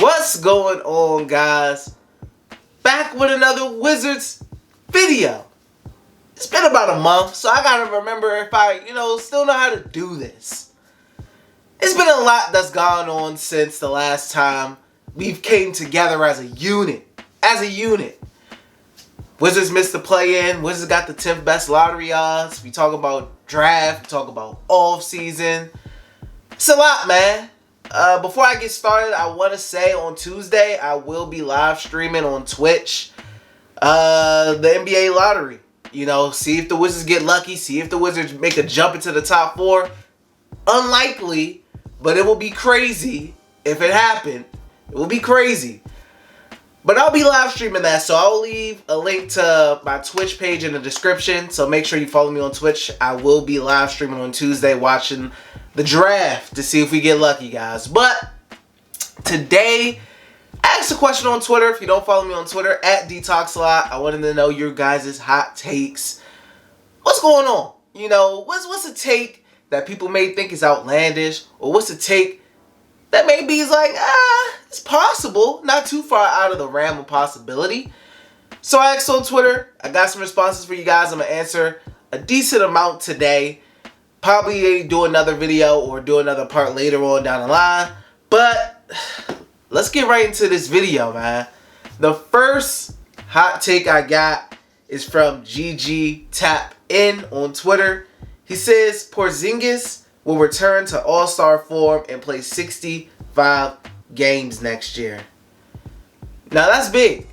What's going on, guys? Back with another Wizards video. It's been about a month, so I gotta remember if I, still know how to do this. It's been a lot that's gone on since the last time we've came together as a unit. Wizards missed the play-in. Wizards got the 10th best lottery odds. We talk about draft. We talk about off-season. It's a lot, man. Before I get started, I want to say on Tuesday, I will be live streaming on Twitch the NBA lottery. See if the Wizards get lucky. See if the Wizards make a jump into the top 4. Unlikely, but it will be crazy if it happened. It will be crazy. But I'll be live streaming that, so I'll leave a link to my Twitch page in the description. So make sure you follow me on Twitch. I will be live streaming on Tuesday watching the draft to see if we get lucky, guys. But today, I asked a question on Twitter. If you don't follow me on Twitter, at DetoxAlot, I wanted to know your guys' hot takes. What's going on? What's a take that people may think is outlandish? Or what's a take that maybe is like, it's possible. Not too far out of the realm of possibility. So I asked on Twitter. I got some responses for you guys. I'm going to answer a decent amount today. Probably do another video or do another part later on down the line. But let's get right into this video, man. The first hot take I got is from GG Tap In on Twitter. He says Porzingis will return to all-star form and play 65 games next year. Now that's big.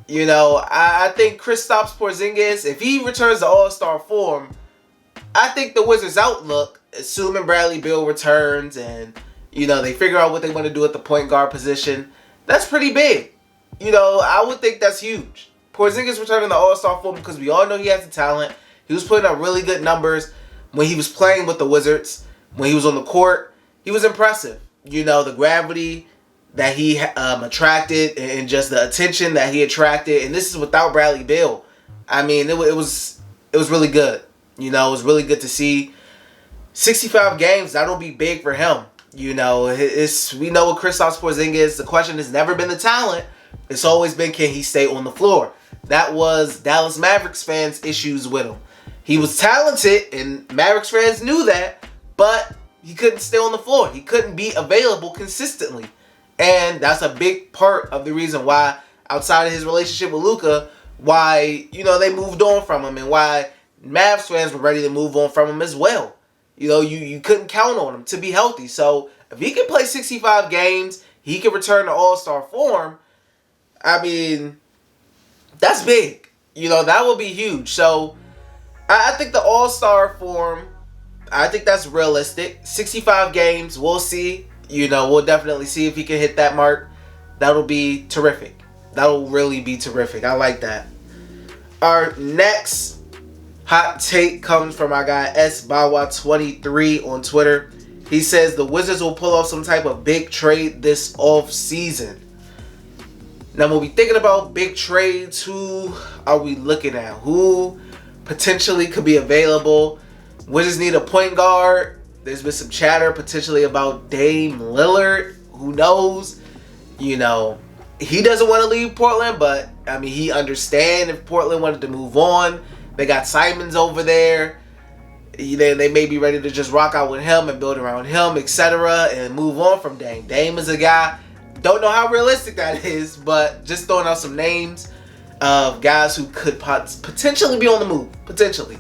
I think Kristaps Porzingis, if he returns to all-star form, I think the Wizards' outlook, assuming Bradley Beal returns and, they figure out what they want to do at the point guard position, that's pretty big. I would think that's huge. Porzingis returning to all-star form because we all know he has the talent. He was putting up really good numbers when he was playing with the Wizards. When he was on the court, he was impressive. The gravity that he attracted and just the attention that he attracted. And this is without Bradley Beal. I mean, it was really good. It was really good to see. 65 games, that'll be big for him. We know with Kristaps Porzingis, the question has never been the talent. It's always been, can he stay on the floor? That was Dallas Mavericks fans' issues with him. He was talented, and Mavericks fans knew that, but he couldn't stay on the floor. He couldn't be available consistently. And that's a big part of the reason why, outside of his relationship with Luka, why, they moved on from him and why Mavs fans were ready to move on from him as well. You couldn't count on him to be healthy. So if he can play 65 games, he can return to all-star form. I mean, that's big. That would be huge. So I think the all-star form, I think that's realistic. 65 games, we'll see. We'll definitely see if he can hit that mark. That'll be terrific. That'll really be terrific. I like that. Our next hot take comes from our guy SBawa23 on Twitter. He says the Wizards will pull off some type of big trade this off-season. Now, when we thinking about big trades, who are we looking at? Who potentially could be available? Wizards need a point guard. There's been some chatter potentially about Dame Lillard. Who knows? He doesn't want to leave Portland, but, he understands if Portland wanted to move on. They got Simons over there. They may be ready to just rock out with him and build around him, etc., and move on from Dame. Dame is a guy, don't know how realistic that is, but just throwing out some names of guys who could potentially be on the move. Potentially.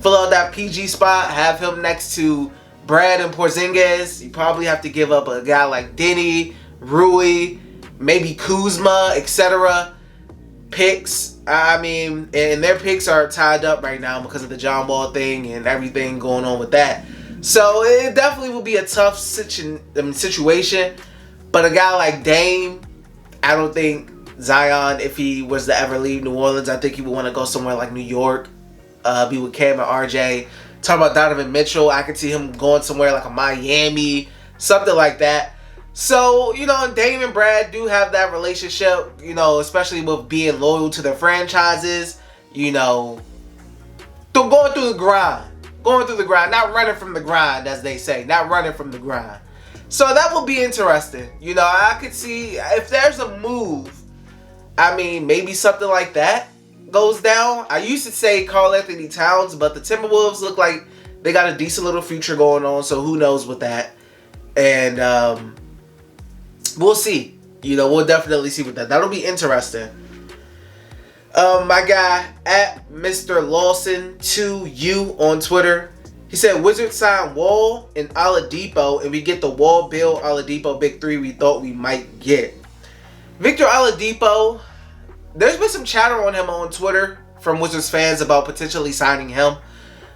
Fill out that PG spot, have him next to Brad and Porzingis. You probably have to give up a guy like Denny, Rui, maybe Kuzma, etc. Picks. And their picks are tied up right now because of the John Wall thing and everything going on with that. So it definitely will be a tough situation. But a guy like Dame, I don't think Zion, if he was to ever leave New Orleans, I think he would want to go somewhere like New York. Be with Cam and RJ. Talk about Donovan Mitchell. I could see him going somewhere like a Miami, something like that. So, and Dame and Brad do have that relationship, especially with being loyal to their franchises, going through the grind, not running from the grind, as they say, not running from the grind. So that will be interesting. You know, I could see if there's a move. I mean, maybe something like that goes down. I used to say Karl Anthony Towns, but the Timberwolves look like they got a decent little future going on. So who knows with that? And we'll see. You know, we'll definitely see with that. That'll be interesting. My guy at Mr. Lawson 2U on Twitter. He said Wizards sign Wall and Oladipo, and we get the Wall, Beal, Oladipo big three we thought we might get. Victor Oladipo, there's been some chatter on him on Twitter from Wizards fans about potentially signing him.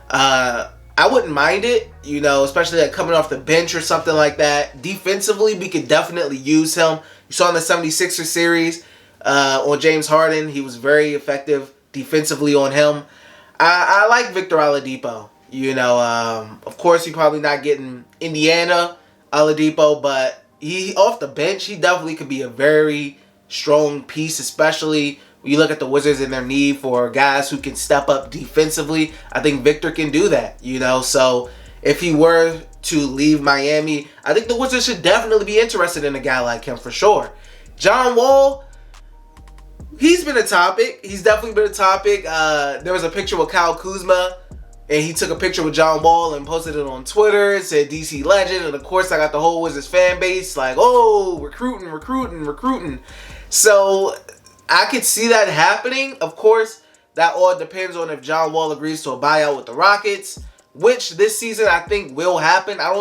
I wouldn't mind it, you know, especially like coming off the bench or something like that. Defensively, we could definitely use him. You saw in the 76ers series on James Harden, he was very effective defensively on him. I like Victor Oladipo. You know, of course, you're probably not getting Indiana Oladipo, but he off the bench, he definitely could be a very strong piece, especially when you look at the Wizards and their need for guys who can step up defensively. I think Victor can do that, you know. So if he were to leave Miami, I think the Wizards should definitely be interested in a guy like him for sure. John Wall, he's been a topic. He's definitely been a topic. There was a picture with Kyle Kuzma, and he took a picture with John Wall and posted it on Twitter. It said DC Legend. And of course, I got the whole Wizards fan base like, oh, recruiting. So I could see that happening. Of course, that all depends on if John Wall agrees to a buyout with the Rockets, which this season I think will happen. I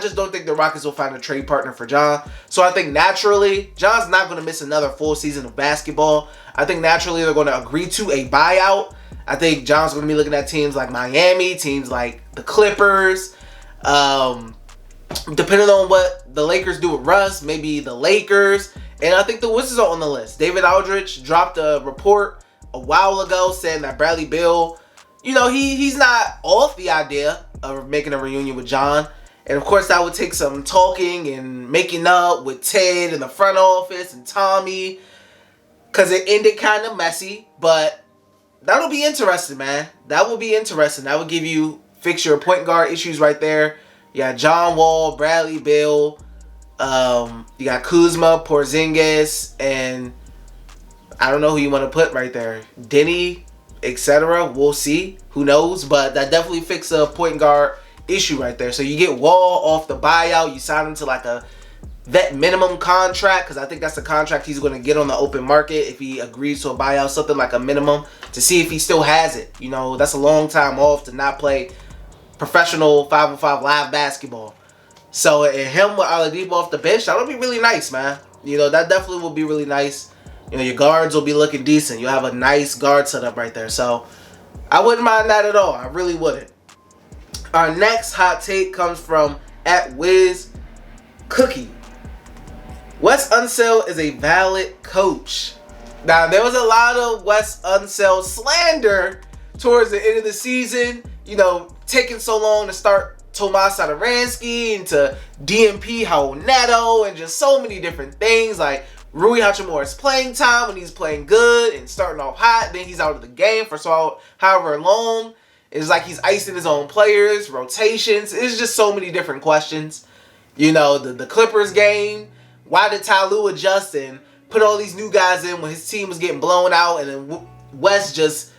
just don't think the Rockets will find a trade partner for John. So I think naturally, John's not going to miss another full season of basketball. I think naturally they're going to agree to a buyout. I think John's going to be looking at teams like Miami, teams like the Clippers. Depending on what the Lakers do with Russ, maybe the Lakers. And I think the Wizards are on the list. David Aldridge dropped a report a while ago saying that Bradley Beal, you know, he's not off the idea of making a reunion with John. And of course, that would take some talking and making up with Ted in the front office and Tommy, because it ended kind of messy. But that'll be interesting, man. That will be interesting. That will give you fix your point guard issues right there. You got John Wall, Bradley Beal. You got Kuzma, Porzingis, and I don't know who you want to put right there. Denny, etc. We'll see. Who knows? But that definitely fixes a point guard issue right there. So you get Wall off the buyout. You sign him to like a vet minimum contract, because I think that's the contract he's going to get on the open market if he agrees to a buyout, something like a minimum, to see if he still has it. You know, that's a long time off to not play professional 5-on-5 live basketball. So and him with Oladipo off the bench, that'll be really nice, man. You know, that definitely will be really nice. You know, your guards will be looking decent. You'll have a nice guard setup right there. So I wouldn't mind that at all. I really wouldn't. Our next hot take comes from @WizCookie. Wes Unseld is a valid coach. Now, there was a lot of Wes Unseld slander towards the end of the season. You know, taking so long to start Tomas Satoransky and to DMP Raul Neto and just so many different things. Like Rui Hachimura's playing time when he's playing good and starting off hot. Then he's out of the game for however long. It's like he's icing his own players, rotations. It's just so many different questions. You know, the Clippers game. Why did Ty Lue adjust and put all these new guys in when his team was getting blown out, and then Wes just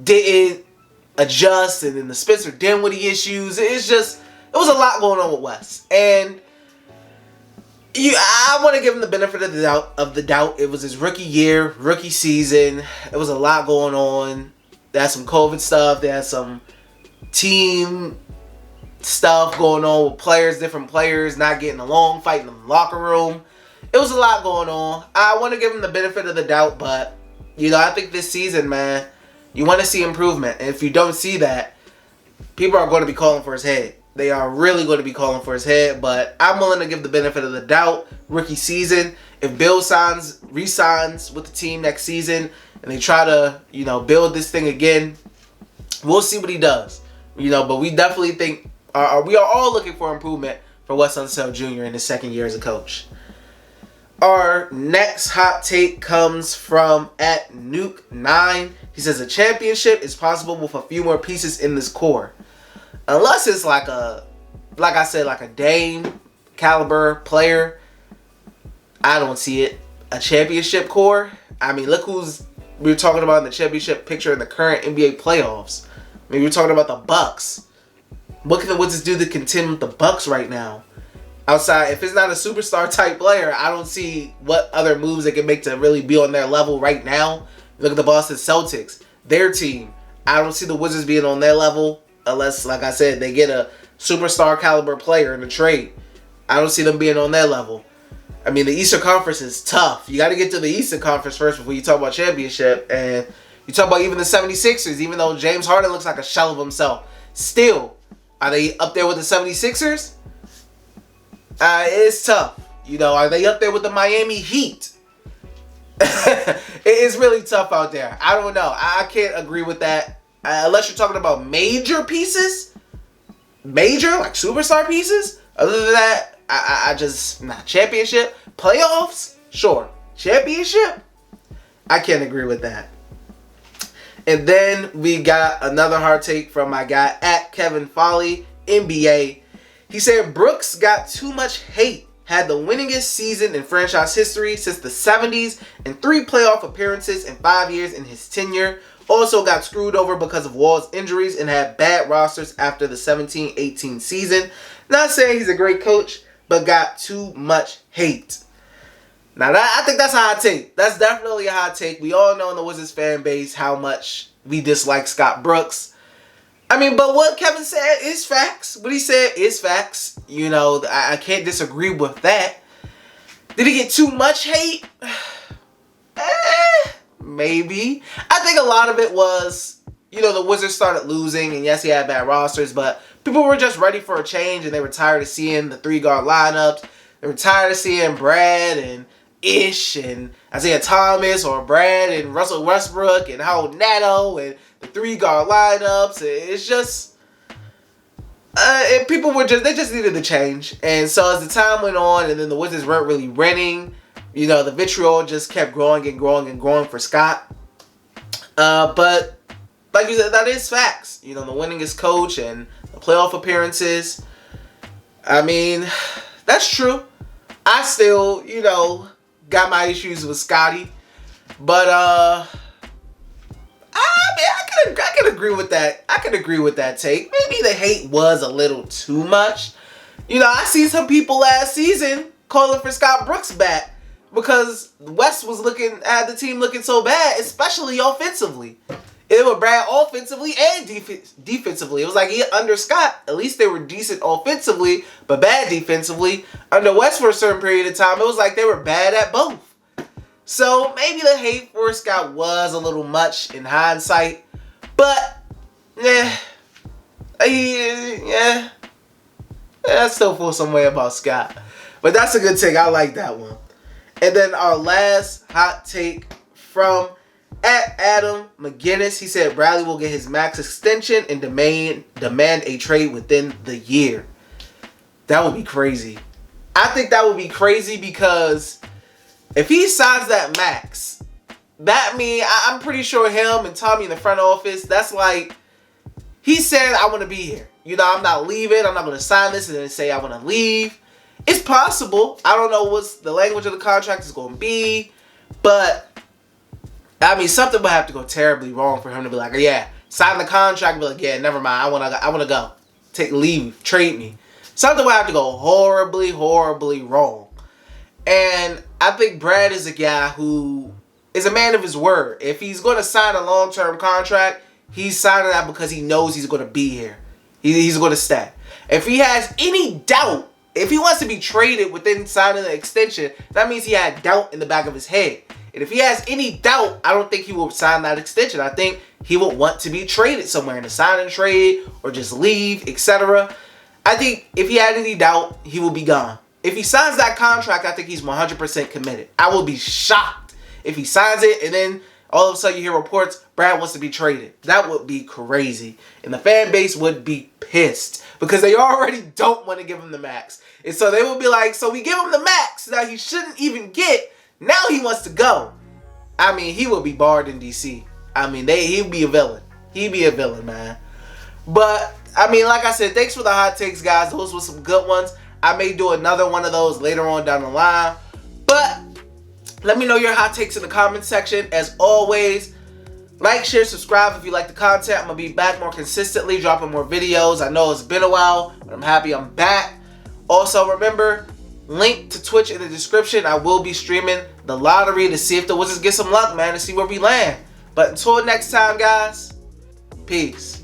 didn't adjust, and then the Spencer Dinwiddie issues. It was a lot going on with Wes. And I want to give him the benefit of the doubt. It was his rookie year, rookie season. It was a lot going on. They had some COVID stuff. They had some team stuff going on with players, different players not getting along, fighting in the locker room. It was a lot going on. I want to give him the benefit of the doubt, but, you know, I think this season, man, you want to see improvement. And if you don't see that, people are going to be calling for his head. They are really going to be calling for his head, but I'm willing to give the benefit of the doubt. Rookie season. If Bill re-signs with the team next season and they try to, you know, build this thing again, we'll see what he does. You know, but we definitely think, we are all looking for improvement for Wes Unseld Jr. in his second year as a coach. Our next hot take comes from @Nuke9. He says a championship is possible with a few more pieces in this core. Unless it's like I said, like a Dame, caliber player. I don't see it. A championship core. I mean, look who's we were talking about in the championship picture in the current NBA playoffs. I mean, we were talking about the Bucks. What can the Wizards do to contend with the Bucks right now? Outside, if it's not a superstar type player, I don't see what other moves they can make to really be on their level right now. Look at the Boston Celtics, their team. I don't see the Wizards being on their level unless, like I said, they get a superstar caliber player in the trade. I don't see them being on their level. I mean, the Eastern Conference is tough. You got to get to the Eastern Conference first before you talk about championship. And you talk about even the 76ers, even though James Harden looks like a shell of himself. Still, are they up there with the 76ers? It's tough. You know, are they up there with the Miami Heat? It's really tough out there. I don't know. I can't agree with that. Unless you're talking about major pieces. Major, like superstar pieces. Other than that, I just, not championship. Playoffs? Sure. Championship? I can't agree with that. And then we got another hard take from my guy at Kevin Foley, NBA. He said Brooks got too much hate. Had the winningest season in franchise history since the 70s and 3 playoff appearances in 5 years in his tenure. Also got screwed over because of Wall's injuries and had bad rosters after the 17-18 season. Not saying he's a great coach, but got too much hate. Now, I think that's a hot take. That's definitely a hot take. We all know in the Wizards fan base how much we dislike Scott Brooks. I mean, but what Kevin said is facts. What he said is facts. You know, I can't disagree with that. Did he get too much hate? Maybe. I think a lot of it was, you know, the Wizards started losing, and yes, he had bad rosters, but people were just ready for a change, and they were tired of seeing the 3-guard lineups. They were tired of seeing Brad and Ish and Isaiah Thomas or Brad and Russell Westbrook and Howard Nato and the 3-guard lineups. It's just, and people were they just needed to change. And so as the time went on, and then the Wizards weren't really winning, you know, the vitriol just kept growing and growing and growing for Scott. But like you said, that is facts. You know, the winningest coach and the playoff appearances. I mean, that's true. I still, you know, got my issues with Scotty, but I can agree with that. I can agree with that take. Maybe the hate was a little too much. You know, I see some people last season calling for Scott Brooks back because West was had the team looking so bad, especially offensively. It was bad offensively and defensively. It was like under Scott, at least they were decent offensively, but bad defensively. Under West for a certain period of time, it was like they were bad at both. So maybe the hate for Scott was a little much in hindsight, but I still feel some way about Scott. But that's a good take. I like that one. And then our last hot take from at Adam McGinnis, he said Bradley will get his max extension and demand a trade within the year. That would be crazy. I think that would be crazy because if he signs that max, that means I'm pretty sure him and Tommy in the front office, that's like, he said, I want to be here. You know, I'm not leaving. I'm not going to sign this and then say I want to leave. It's possible. I don't know what's the language of the contract is going to be, but I mean, something would have to go terribly wrong for him to be like, yeah, sign the contract and be like, yeah, never mind. I want to go. Leave. Trade me. Something would have to go horribly, horribly wrong. And I think Brad is a guy who is a man of his word. If he's going to sign a long-term contract, he's signing that because he knows he's going to be here. He's going to stay. If he has any doubt, if he wants to be traded within signing the extension, that means he had doubt in the back of his head. And if he has any doubt, I don't think he will sign that extension. I think he will want to be traded somewhere in a sign and trade or just leave, etc. I think if he had any doubt, he will be gone. If he signs that contract, I think he's 100% committed. I will be shocked if he signs it and then all of a sudden you hear reports, Brad wants to be traded. That would be crazy. And the fan base would be pissed because they already don't want to give him the max. And so they will be like, so we give him the max that he shouldn't even get. Now he wants to go. I mean, he will be barred in DC. I mean, he'd be a villain. He'd be a villain, man. But, I mean, like I said, thanks for the hot takes, guys. Those were some good ones. I may do another one of those later on down the line. But let me know your hot takes in the comment section. As always, like, share, subscribe if you like the content. I'm going to be back more consistently, dropping more videos. I know it's been a while, but I'm happy I'm back. Also, remember, link to Twitch in the description. I will be streaming the lottery to see if the Wizards get some luck, man, to see where we land. But until next time, guys, peace.